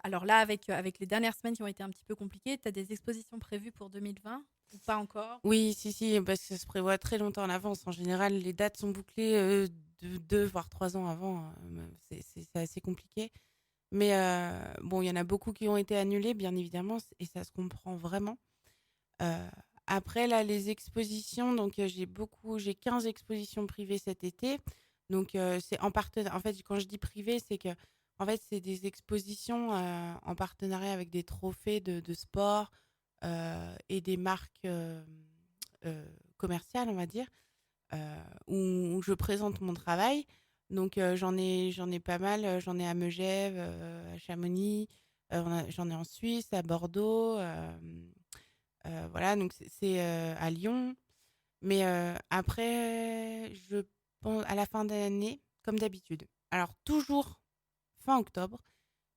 Alors là, avec les dernières semaines qui ont été un petit peu compliquées, tu as des expositions prévues pour 2020 ou pas encore? Oui, si, parce que ça se prévoit très longtemps en avance. En général, les dates sont bouclées de 2 voire 3 ans avant. C'est assez compliqué. Mais bon, il y en a beaucoup qui ont été annulés, bien évidemment, et ça se comprend vraiment. Après, là, les expositions, donc j'ai 15 expositions privées cet été. Donc, c'est en partenariat. En fait, quand je dis privé, c'est que, en fait, c'est des expositions en partenariat avec des trophées de sport et des marques commerciales, on va dire, où je présente mon travail. Donc, j'en ai pas mal. J'en ai à Megève, à Chamonix. J'en ai en Suisse, à Bordeaux. Voilà, donc c'est à Lyon. Mais après, je pense à la fin de l'année, comme d'habitude. Alors, toujours fin octobre,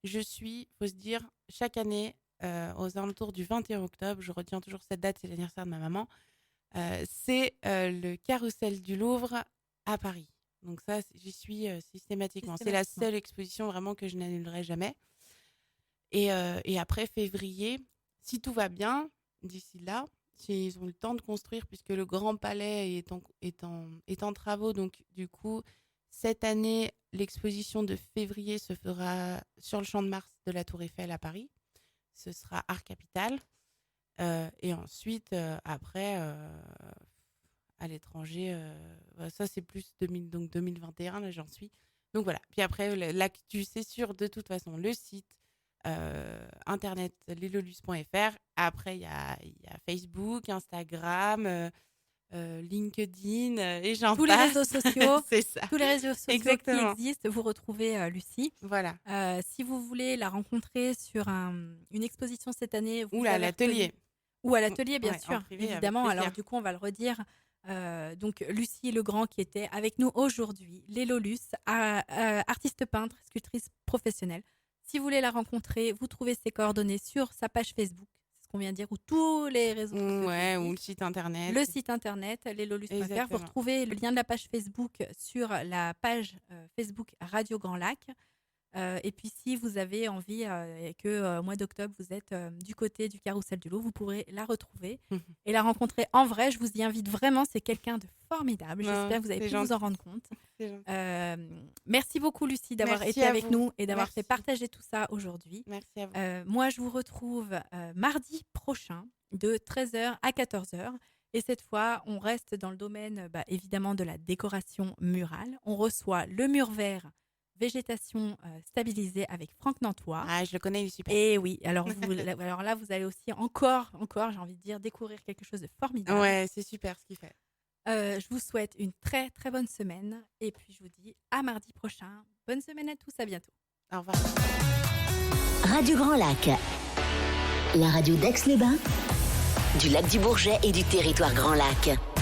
faut se dire, chaque année, aux alentours du 21 octobre, je retiens toujours cette date, c'est l'anniversaire de ma maman, c'est le Carrousel du Louvre à Paris. Donc ça, j'y suis systématiquement. C'est la seule exposition vraiment que je n'annulerai jamais. Et après février, si tout va bien, d'ici là, ils ont le temps de construire puisque le Grand Palais est en travaux. Donc du coup, cette année, l'exposition de février se fera sur le Champ de Mars de la Tour Eiffel à Paris. Ce sera Art Capital. Et ensuite, après, à l'étranger, ça c'est plus 2021, là j'en suis. Donc voilà. Puis après, l'actu, c'est sûr, de toute façon, le site, internet, lelolus.fr. Après, il y a Facebook, Instagram, LinkedIn, et j'en Tous les passe. réseaux sociaux. C'est ça. Tous les réseaux sociaux Exactement. qui existent, vous retrouvez Lucie. Voilà. Si vous voulez la rencontrer sur une exposition cette année, Ou à l'atelier. Ou à l'atelier, bien Ouais, sûr, en privé, avec évidemment. plaisir. Alors du coup, on va le redire. Donc Lucie Legrand qui était avec nous aujourd'hui, Lélolus, artiste peintre, sculptrice professionnelle. Si vous voulez la rencontrer, vous trouvez ses coordonnées sur sa page Facebook, c'est ce qu'on vient de dire, ou tous les réseaux sociaux. Ouais, ou le site internet. Le site internet, lelolus.fr. Vous Exactement. retrouvez le lien de la page Facebook sur la page Facebook Radio Grand Lac. Et puis, si vous avez envie et que au mois d'octobre, vous êtes du côté du Carrousel du Loup, vous pourrez la retrouver et la rencontrer en vrai. Je vous y invite vraiment. C'est quelqu'un de formidable. J'espère que vous avez pu vous en rendre compte. Merci beaucoup, Lucie, d'avoir été avec nous et d'avoir fait partager tout ça aujourd'hui. Merci à vous. Moi, je vous retrouve mardi prochain de 13h à 14h. Et cette fois, on reste dans le domaine, évidemment, de la décoration murale. On reçoit le mur vert végétation stabilisée avec Franck Nantois. Ah, je le connais, il est super. Et oui, alors là, vous allez aussi encore, j'ai envie de dire, découvrir quelque chose de formidable. Ouais, c'est super ce qu'il fait. Je vous souhaite une très, très bonne semaine. Et puis, je vous dis à mardi prochain. Bonne semaine à tous, à bientôt. Au revoir. Radio Grand Lac, la radio d'Aix-les-Bains, du lac du Bourget et du territoire Grand Lac.